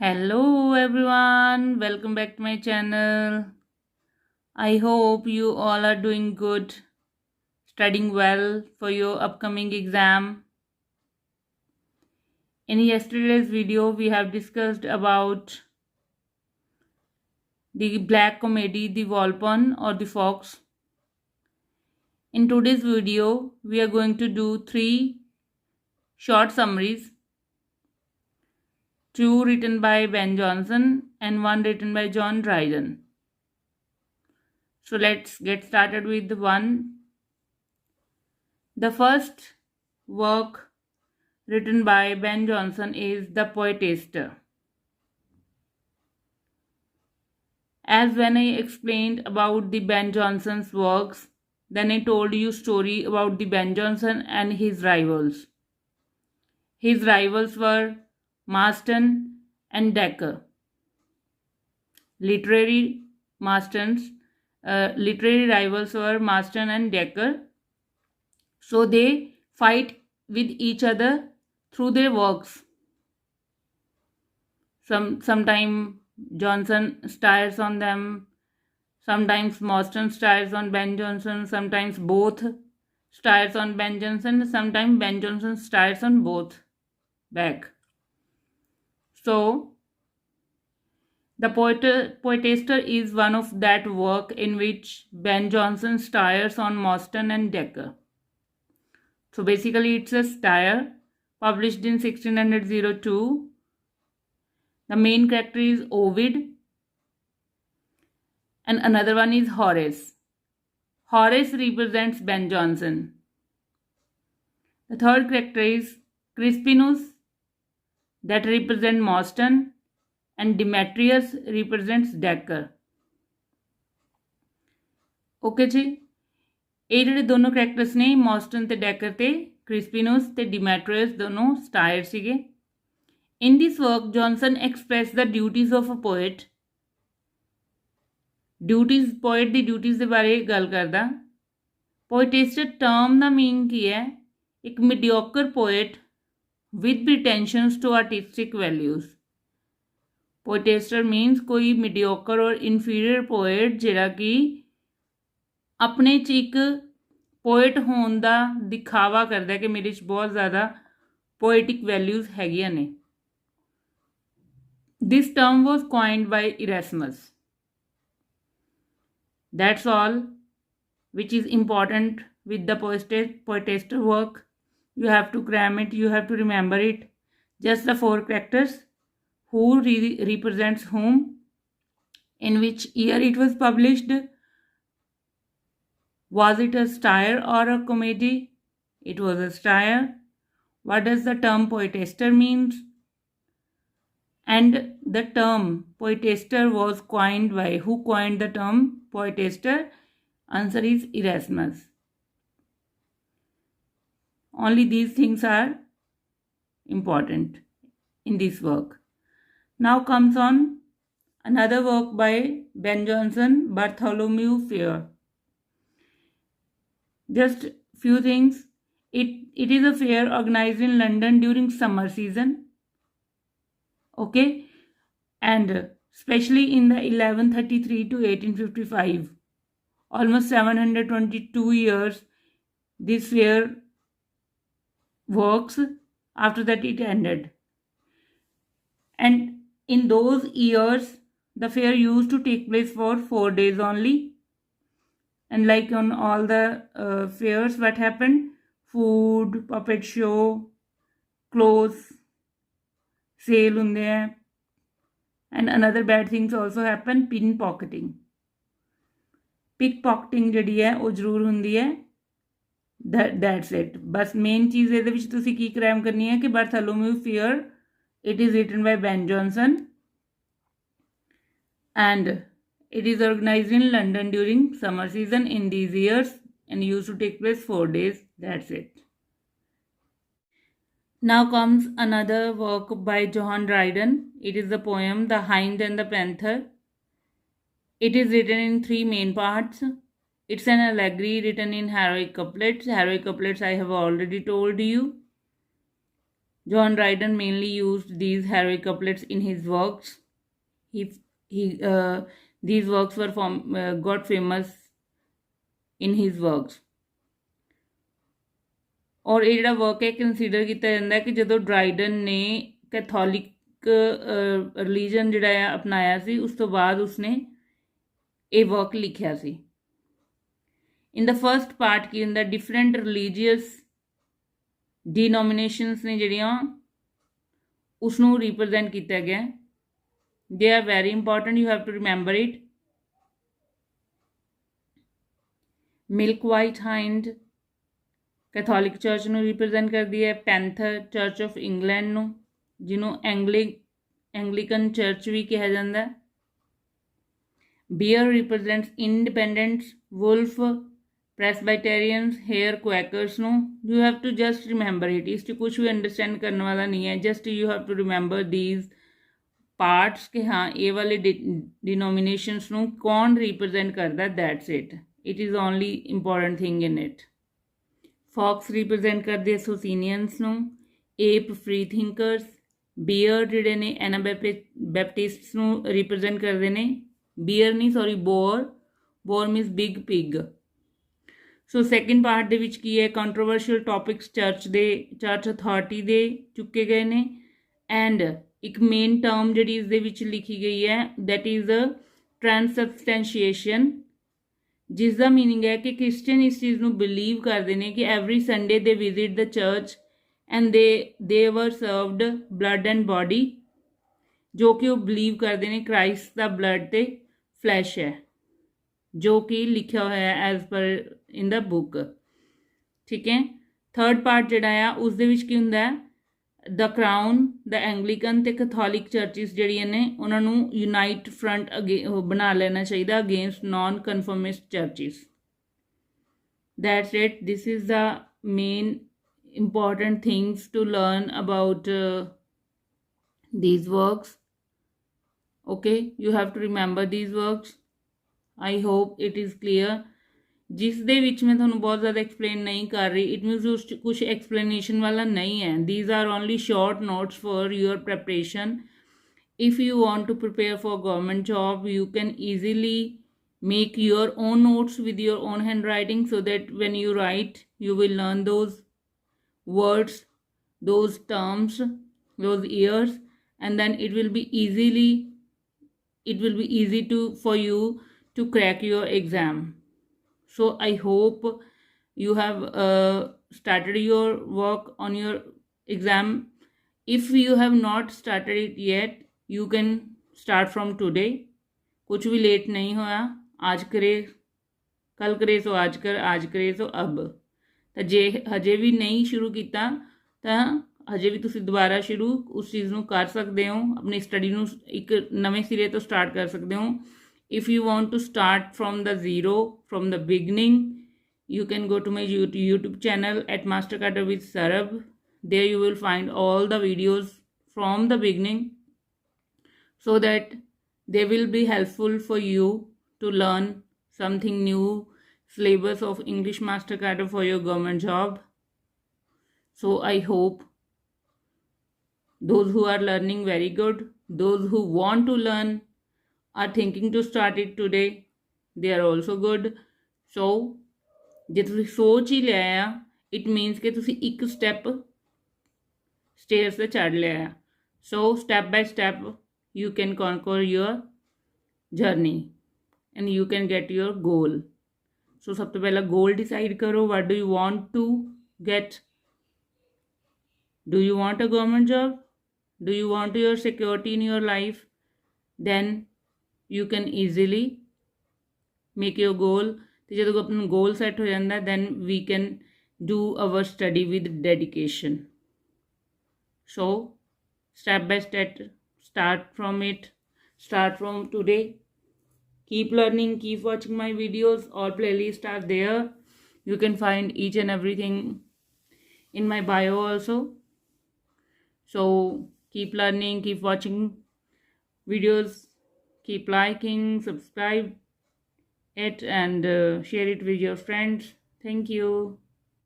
Hello everyone, welcome back to my channel. I hope you all are doing good, studying well for your upcoming exam. In yesterday's video, we have discussed about the black comedy, The Volpone or The Fox. In today's video, we are going to do 3 short summaries, 2 written by Ben Jonson and 1 written by John Dryden. So let's get started with the one. The first work written by Ben Jonson is The Poetaster. As when I explained about the Ben Jonson's works, then I told you story about the Ben Jonson and his rivals. His rivals were Marston and Dekker. Literary rivals were Marston and Dekker. So they fight with each other through their works. Sometime Jonson stars on them, sometimes Marston stars on Ben Jonson, sometimes both stars on Ben Jonson, sometimes Ben Jonson stars on both back. So The Poetaster is one of that work in which Ben Jonson stars on Marston and Dekker. So basically it's a satire published in 1602. The main character is Ovid and another one is Horace. Horace represents Ben Jonson. The third character is Crispinus, that represents Marston, and Demetrius represents Dekker. Okay जी, ਇਹ ਜਿਹੜੇ ਦੋਨੋਂ characters ਨੇ ਮੌਸਟਨ ਤੇ decker ਤੇ ਕ੍ਰਿਸਪਿਨਸ ਤੇ ਡਿਮੈਟਰੀਅਸ ਦੋਨੋਂ satire ਸੀਗੇ. In this work, Jonson expressed the duties of a poet. Poet the duties ਦੇ ਬਾਰੇ ਗੱਲ ਕਰਦਾ. Poetaster term ਦਾ meaning ਕੀ ਹੈ? ਇੱਕ mediocre poet with pretensions to artistic values. Poetaster means ਕੋਈ mediocre or inferior poet ਜਿਹੜਾ ਕਿ ਆਪਣੇ 'ਚ ਇੱਕ poet ਹੋਣ ਦਾ ਦਿਖਾਵਾ ਕਰਦਾ ਕਿ ਮੇਰੇ 'ਚ ਬਹੁਤ ਜ਼ਿਆਦਾ poetic values ਹੈਗੀਆਂ ਨੇ. This term was coined by Erasmus. That's all which is important with the poetaster work. You have to cram it, you have to remember it. Just the 4 characters, who represents whom, in which year it was published, was it a satire or a comedy? It was a satire. What does the term poetaster means? And the term poetaster was coined by, who coined the term poetaster? Answer is Erasmus. Only these things are important in this work. Now comes on another work by Ben Jonson, Bartholomew Fair. Just few things. It is a fair organized in London during summer season. Okay, and especially in the 1133 to 1855, almost 722 years this fair works. After that it ended, and in those years the fair used to take place for 4 days only. And like on all the fairs, what happened? Food, puppet show, clothes sale ਹੁੰਦੇ ਹੈ. And another bad things also happen, pickpocketing. Pickpocketing ਜਿਹੜੀ ਹੈ ਉਹ ਜ਼ਰੂਰ ਹੁੰਦੀ ਹੈ. That's it. Bus main ਚੀਜ਼ ਇਹਦੇ ਵਿੱਚ ਤੁਸੀਂ ਕੀ ਕ੍ਰਾਈਮ ਕਰਨੀ ਹੈ ਕਿ Bartholomew Fair, it is written by Ben Jonson and it is organized in London during summer season in these years and used to take place 4 days. That's it. Now comes another work by John Dryden. It is the poem The Hind and the Panther. It is written in 3 main parts. It's an allegory written in heroic couplets. Heroic couplets I have already told you. John Dryden mainly used these heroic couplets in his works. He these works were got famous in his works. और ਇਹ ਜਿਹੜਾ work ਹੈ consider ਕੀਤਾ ਜਾਂਦਾ ਕਿ ਜਦੋਂ ਡਰਾਈਡਨ ਨੇ Catholic religion ਜਿਹੜਾ ਆ ਅਪਣਾਇਆ ਸੀ ਉਸ ਤੋਂ ਬਾਅਦ ਉਸਨੇ ਇਹ ਵਰਕ ਲਿਖਿਆ ਸੀ। ਇਨ ਦ ਫਸਟ ਪਾਰਟ ਕੀ ਹੁੰਦਾ, ਡਿਫਰੈਂਟ ਰਿਲੀਜੀਅਸ ਡਿਨੋਮੀਨੇਸ਼ਨਸ ਨੇ ਜਿਹੜੀਆਂ ਉਸਨੂੰ ਰਿਪਰੈਜ਼ੈਂਟ ਕੀਤਾ ਗਿਆ। They are very important, you have to remember it. Milk white hind Catholic church ਨੂੰ ਰਿਪਰੈਜ਼ੈਂਟ ਕਰਦੀ ਹੈ। ਪੈਂਥਰ ਚਰਚ ਆਫ ਇੰਗਲੈਂਡ ਨੂੰ, ਜਿਹਨੂੰ ਐਂਗਲੀਕਨ ਚਰਚ ਵੀ ਕਿਹਾ ਜਾਂਦਾ। Bear represents Independents, wolf Presbyterians, hare Quakers ਨੂੰ। You have to just remember it, ਇਸ 'ਚ ਕੁਛ ਵੀ ਅੰਡਰਸਟੈਂਡ ਕਰਨ ਵਾਲਾ ਨਹੀਂ ਹੈ, just you have to remember these parts ਕਿ ਹਾਂ ਇਹ ਵਾਲੇ ਡਿਨੋਮੀਨੇਸ਼ਨਸ ਨੂੰ ਕੌਣ ਰਿਪਰੈਜ਼ੈਂਟ ਕਰਦਾ, that's it. It is only important thing in it. Fox represent ਕਰਦੇ ਸੋਸੀਨੀਅਨਸ ਨੂੰ। ਏਪ ਫ੍ਰੀ ਥਿੰਕਰਸ। ਬੀਅਰ ਜਿਹੜੇ ਨੇ ਐਨਾਬੈਪਟਿਸਟਸ ਨੂੰ ਰਿਪਰੈਜ਼ੈਂਟ ਕਰਦੇ ਨੇ। ਬੀਅਰ ਨਹੀਂ, sorry, boar means big pig. So second part ਦੇ ਵਿੱਚ ਕੀ ਹੈ, ਕੰਟਰੋਵਰਸ਼ੀਅਲ ਟੌਪਿਕਸ ਚਰਚ ਅਥਾਰਟੀ ਦੇ ਚੁੱਕੇ ਗਏ ਨੇ। ਐਂਡ ਇੱਕ ਮੇਨ ਟਰਮ ਜਿਹੜੀ ਇਸ ਦੇ ਵਿੱਚ ਲਿਖੀ ਗਈ ਹੈ, ਦੈਟ ਇਜ਼ ਟ੍ਰਾਂਸਬਸਟੈਂਸ਼ੀਏਸ਼ਨ, ਜਿਸ ਦਾ ਮੀਨਿੰਗ ਹੈ ਕਿ ਕ੍ਰਿਸਚਨ ਇਸ ਚੀਜ਼ ਨੂੰ ਬਿਲੀਵ ਕਰਦੇ ਨੇ ਕਿ ਐਵਰੀ ਸੰਡੇ ਦੇ ਵਿਜ਼ਿਟ ਦ ਚਰਚ ਐਂਡ ਦੇ ਵਰ ਸਰਵਡ ਬਲੱਡ ਐਂਡ ਬਾਡੀ, ਜੋ ਕਿ ਉਹ ਬਿਲੀਵ ਕਰਦੇ ਨੇ ਕ੍ਰਾਈਸਟ ਦਾ ਬਲੱਡ ਤੇ ਫਲੈਸ਼ ਹੈ, ਜੋ ਕਿ ਲਿਖਿਆ ਹੋਇਆ ਐਜ਼ ਪਰ ਇਨ ਦਾ ਬੁੱਕ। ਠੀਕ ਹੈ। ਥਰਡ ਪਾਰਟ ਜਿਹੜਾ ਆ ਉਸ ਦੇ ਵਿੱਚ ਕੀ ਹੁੰਦਾ ਹੈ, ਦ ਕਰਾਊਨ, ਦ ਐਂਗਲੀਕਨ ਤੇ ਕੈਥੋਲਿਕ ਚਰਚਿਸ ਜਿਹੜੀਆਂ ਨੇ ਉਹਨਾਂ ਨੂੰ ਯੂਨਾਈਟ ਫਰੰਟ ਬਣਾ ਲੈਣਾ ਚਾਹੀਦਾ against non conformist churches. That's it, this is the main important things to learn about these works. Okay, you have to remember these works. I hope it is clear. ਜਿਸ ਦੇ ਵਿੱਚ ਮੈਂ ਤੁਹਾਨੂੰ ਬਹੁਤ ਜ਼ਿਆਦਾ ਐਕਸਪਲੇਨ ਨਹੀਂ ਕਰ ਰਹੀ, ਇਟ ਮੀਨਸ ਉਸ 'ਚ ਕੁਛ ਐਕਸਪਲੇਨੇਸ਼ਨ ਵਾਲਾ ਨਹੀਂ ਹੈ। these are only short notes for your preparation. If you want to prepare for government job, you can easily make your own notes with your own handwriting, so that when you write you will learn those words, those terms, those years, and then it will be easy for you to crack your exam. So I hope you have started your work on your exam. If you have not started it yet, you can start from today. कुछ भी late नहीं होया, आज करे कल करे सो आज कर, आज करे सो अब। ਤਾਂ ਜੇ ਹਜੇ ਵੀ ਨਹੀਂ ਸ਼ੁਰੂ ਕੀਤਾ ਤਾਂ ਹਜੇ ਵੀ ਤੁਸੀਂ ਦੁਬਾਰਾ ਸ਼ੁਰੂ ਉਸ ਚੀਜ਼ ਨੂੰ ਕਰ ਸਕਦੇ ਹੋ, ਆਪਣੀ ਸਟੱਡੀ ਨੂੰ ਇੱਕ ਨਵੇਂ ਸਿਰੇ ਤੋਂ ਸਟਾਰਟ ਕਰ ਸਕਦੇ ਹੋ। If you want to start from the zero, from the beginning, you can go to my YouTube channel at Master Cadre with Sarab. There you will find all the videos from the beginning, so that they will be helpful for you to learn something new, syllabus of English Master Cadre for your government job. So I hope those who are learning very good, those who want to learn, are thinking to start it today, they are also good. So ਜੇ ਤੁਸੀਂ ਸੋਚ ਹੀ ਲਿਆ ਆ, it means ਕਿ ਤੁਸੀਂ ਇੱਕ step stairs 'ਤੇ ਚੜ੍ਹ ਲਿਆ ਆ। So step by step you can conquer your journey and you can get your goal. So ਸਭ ਤੋਂ ਪਹਿਲਾਂ ਗੋਲ ਡਿਸਾਈਡ ਕਰੋ, what do you want to get. Do you want a government job? Do you want your security in your life? Then you can easily make your goal. ਅਤੇ ਜਦੋਂ ਆਪਣਾ goal set ਹੋ ਜਾਂਦਾ, then we can do our study with dedication. So step by step start from it, start from today. Keep learning, keep watching my videos. All playlists are there. You can find each and everything in my bio also. So keep learning, keep watching videos, keep liking, subscribe it, and share it with your friends. Thank you.